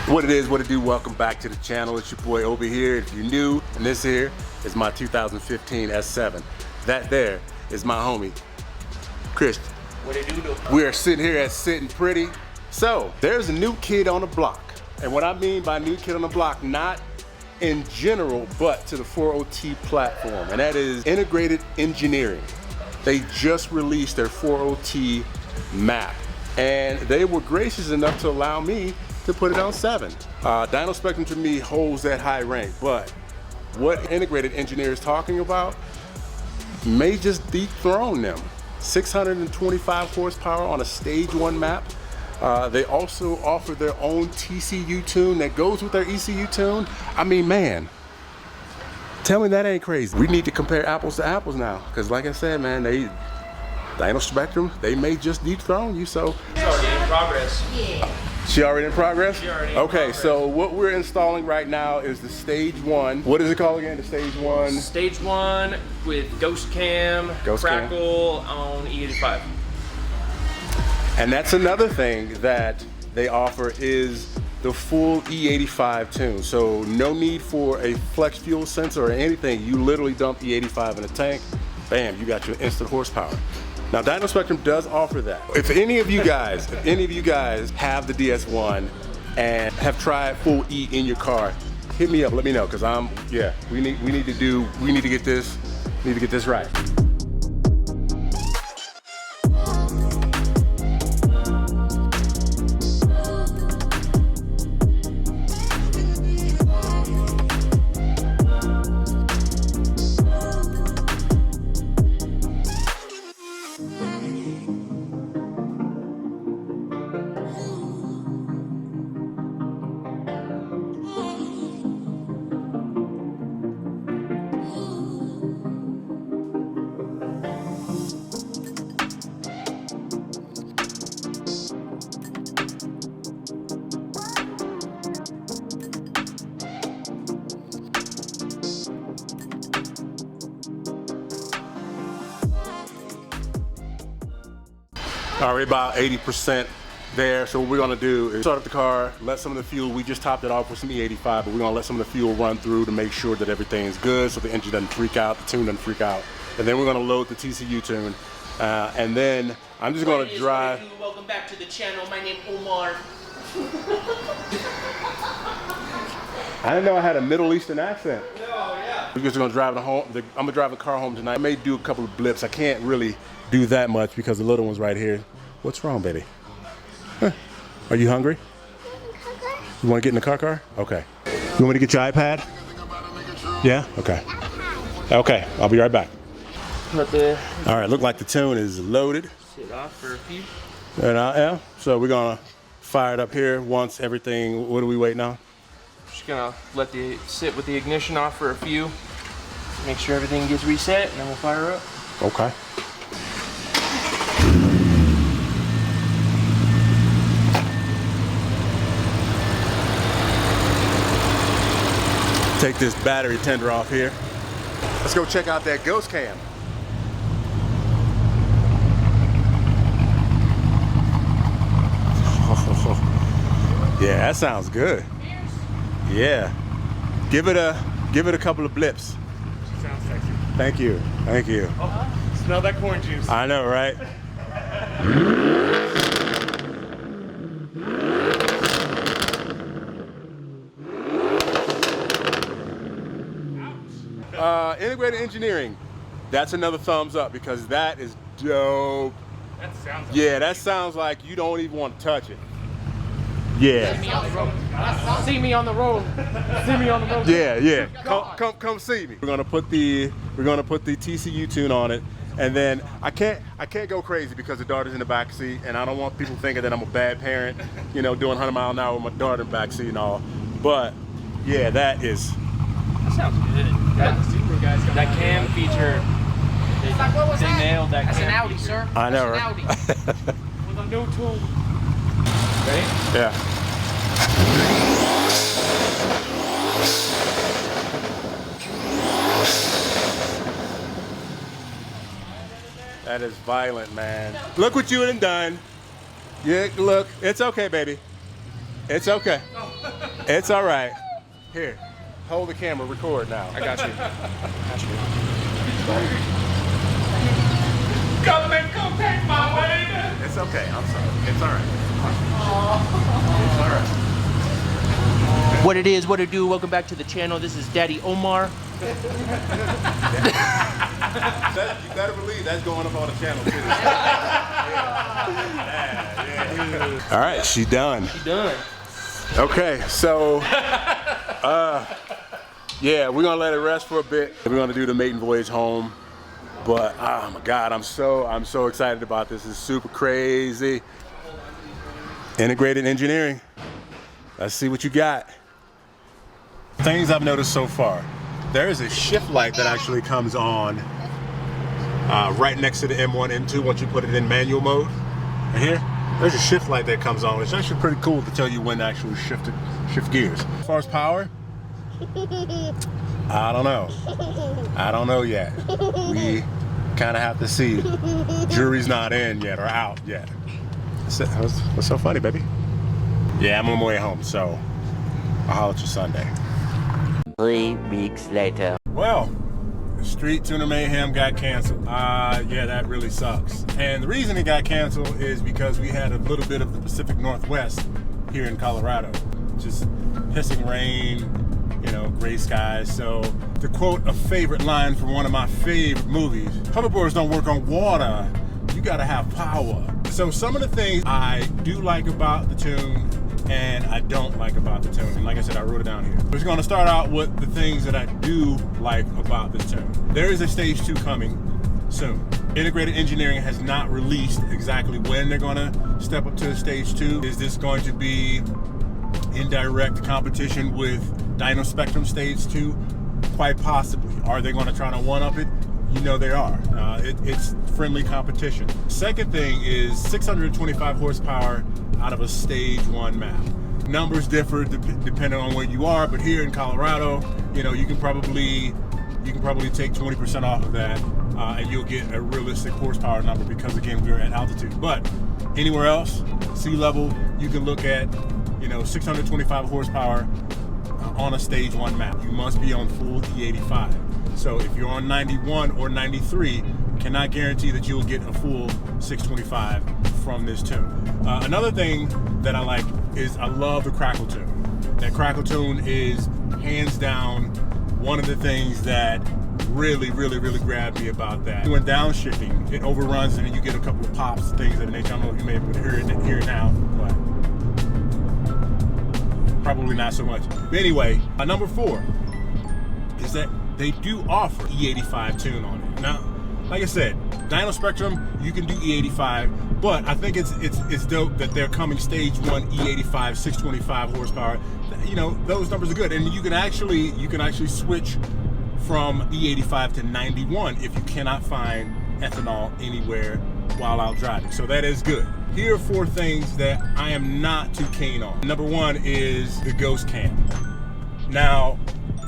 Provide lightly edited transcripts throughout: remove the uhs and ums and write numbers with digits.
What it is, what it do, welcome back to the channel. It's your boy Obi here. If you're new, and this here is my 2015 S7. That there is my homie, Christian. What it do? We are sitting here at Sitting Pretty. So, there's a new kid on the block. And what I mean by new kid on the block, not in general, but to the 40T platform. And that is integrated engineering. They just released their 40T map. And they were gracious enough to allow me to put it on 7. Dyno Spectrum to me holds that high rank, but what integrated engineer is talking about may just dethrone them. 625 horsepower on a stage 1 map. They also offer their own TCU tune that goes with their ECU tune. I mean, man, tell me that ain't crazy. We need to compare apples to apples now, because like I said, man, Dyno Spectrum, they may just dethrone you, so. It's already in progress. Yeah. She already in progress? She already in okay, progress. So what we're installing right now is the stage 1. What is it called again, the stage 1? Stage 1 with Ghost Cam, Crackle on E85. And that's another thing that they offer is the full E85 tune. So no need for a flex fuel sensor or anything. You literally dump E85 in a tank, bam, you got your instant horsepower. Now, Dyno Spectrum does offer that. If any of you guys have the DS1 and have tried full E in your car, hit me up. Let me know, because we need to get this right. All right, about 80% there. So what we're gonna do is start up the car, let some of the fuel, we just topped it off with some E85, but we're gonna let some of the fuel run through to make sure that everything's good so the engine doesn't freak out, the tune doesn't freak out. And then we're gonna load the TCU tune. And then I'm just gonna drive. Welcome back to the channel. My name is Omar. I didn't know I had a Middle Eastern accent. No, yeah. We're just gonna drive the home. I'm gonna drive the car home tonight. I may do a couple of blips. I can't really do that much because the little one's right here. What's wrong, baby? Huh. Are you hungry? You want to get in the car? Okay. You want me to get your iPad? Yeah? Okay. Okay, I'll be right back. All right, look like the tune is loaded. Sit off for a few. And yeah, so we're gonna fire it up here once everything, what are we waiting on? Just gonna let it sit with the ignition off for a few. Make sure everything gets reset and then we'll fire up. Okay. Take this battery tender off here. Let's go check out that Ghost Cam. Yeah, that sounds good. Yeah. Give it a couple of blips. Sounds sexy. Thank you. Thank you. Oh, smell that corn juice. I know, right? Integrated engineering, that's another thumbs up because that is dope. That sounds Yeah, that sounds like you don't even want to touch it. Yeah. See me on the road. See me on the road. See me on the road. Yeah. Come see me. We're gonna put the TCU tune on it, and then I can't go crazy because the daughter's in the back seat, and I don't want people thinking that I'm a bad parent, you know, doing 100 miles an hour with my daughter in the back seat and all. But yeah, that sounds good. That cam feature, they nailed that. That's an Audi, feature. Sir. I know, right? Audi. With a new tool. Ready? Yeah. That is violent, man. Look what you done done. Yeah, look, it's okay, baby. It's okay. It's all right. Here, hold the camera, record now. I got you. Government, come take my baby. It's okay, I'm sorry. It's all right. It's all right. What it is, what it do, welcome back to the channel. This is Daddy Omar. You better believe that's going up on the channel too. Yeah. All right, she's done. She done. Okay, so yeah, we're gonna let it rest for a bit. We're gonna do the maiden voyage home. But oh my God, I'm so excited about this. It's super crazy. Integrated engineering. Let's see what you got. Things I've noticed so far. There is a shift light that actually comes on right next to the M1, M2 once you put it in manual mode. Right here, there's a shift light that comes on. It's actually pretty cool to tell you when to actually shift gears. As far as power, I don't know. I don't know yet. We kind of have to see. Jury's not in yet or out yet. What's so funny, baby? Yeah, I'm on my way home, so I'll holler at you Sunday. 3 weeks later. Well, Street Tuner Mayhem got canceled. Yeah, that really sucks. And the reason it got canceled is because we had a little bit of the Pacific Northwest here in Colorado. Just pissing rain, you know, gray skies. So to quote a favorite line from one of my favorite movies, hoverboards don't work on water. You gotta have power. So some of the things I do like about the tune and I don't like about the tune. And like I said, I wrote it down here. We're just gonna start out with the things that I do like about this tune. There is a stage 2 coming soon. Integrated Engineering has not released exactly when they're gonna step up to stage 2. Is this going to be in direct competition with Dyno Spectrum stage 2? Quite possibly. Are they gonna try to one-up it? You know they are. It's friendly competition. Second thing is 625 horsepower out of a stage 1 map. Numbers differ depending on where you are, but here in Colorado, you know, you can probably take 20% off of that, and you'll get a realistic horsepower number because again we're at altitude. But anywhere else, sea level, you can look at, you know, 625 horsepower on a stage 1 map. You must be on full E85. So if you're on 91 or 93, cannot guarantee that you'll get a full 625 from this tune. Another thing that I like is I love the crackle tune. That crackle tune is hands down one of the things that really grabbed me about that. When downshifting, it overruns and then you get a couple of pops, things of that nature. I don't know if you may be able to hear it now, but probably not so much. But anyway, number 4 is that they do offer E85 tune on it. Now, like I said, Dyno Spectrum, you can do E85, but I think it's dope that they're coming stage 1 E85, 625 horsepower. You know, those numbers are good, and you can actually switch from E85 to 91 if you cannot find ethanol anywhere while out driving. So that is good. Here are 4 things that I am not too keen on. Number 1 is the ghost cam. Now,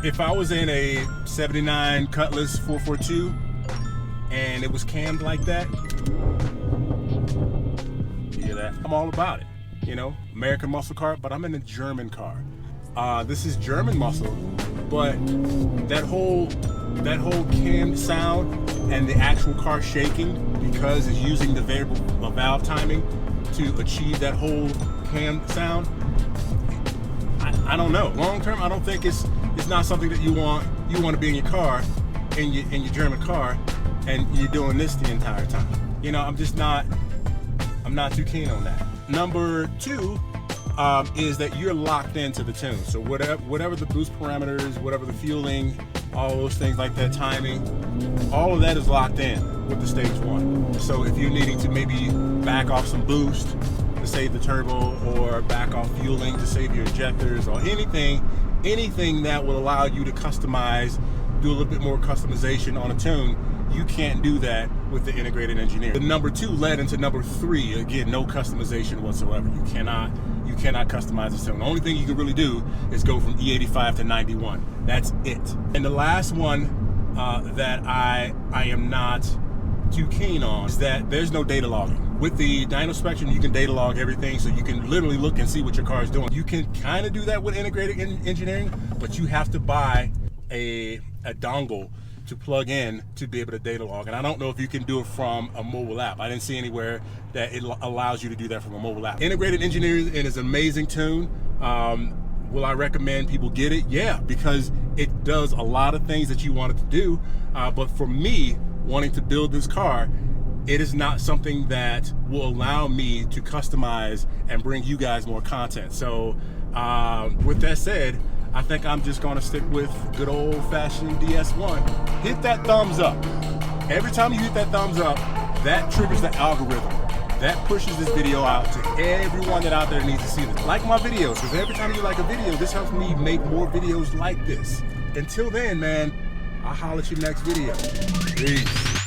if I was in a 79 Cutlass 442 and it was cammed like that, you hear that? I'm all about it. You know, American muscle car, but I'm in a German car. This is German muscle, but that whole cam sound and the actual car shaking because it's using the variable valve timing to achieve that whole cam sound. I don't know. Long term, I don't think it's not something that you want to be in your car, in your German car, and you're doing this the entire time. You know, I'm not too keen on that. Number 2 is that you're locked into the tune. So whatever the boost parameters, whatever the fueling, all those things like that, timing, all of that is locked in with the stage 1. So if you're needing to maybe back off some boost to save the turbo, or back off fueling to save your injectors, or anything that will allow you to customize, do a little bit more customization on a tune, you can't do that with the integrated engineering. The number 2 led into number 3. Again, no customization whatsoever. You cannot customize the tune. The only thing you can really do is go from E85 to 91. That's it. And the last one that I am not too keen on is that there's no data logging. With the Dyno Spectrum, you can data log everything, so you can literally look and see what your car is doing. You can kind of do that with integrated engineering, but you have to buy a dongle to plug in to be able to data log. And I don't know if you can do it from a mobile app. I didn't see anywhere that it allows you to do that from a mobile app. Integrated engineering is an amazing tune. Will I recommend people get it? Yeah, because it does a lot of things that you want it to do. But for me, wanting to build this car, it is not something that will allow me to customize and bring you guys more content. So with that said, I think I'm just gonna stick with good old-fashioned DS1. Hit that thumbs up. Every time you hit that thumbs up, that triggers the algorithm. That pushes this video out to everyone that out there needs to see this. Like my videos, because every time you like a video, this helps me make more videos like this. Until then, man, I'll holler at you next video. Peace.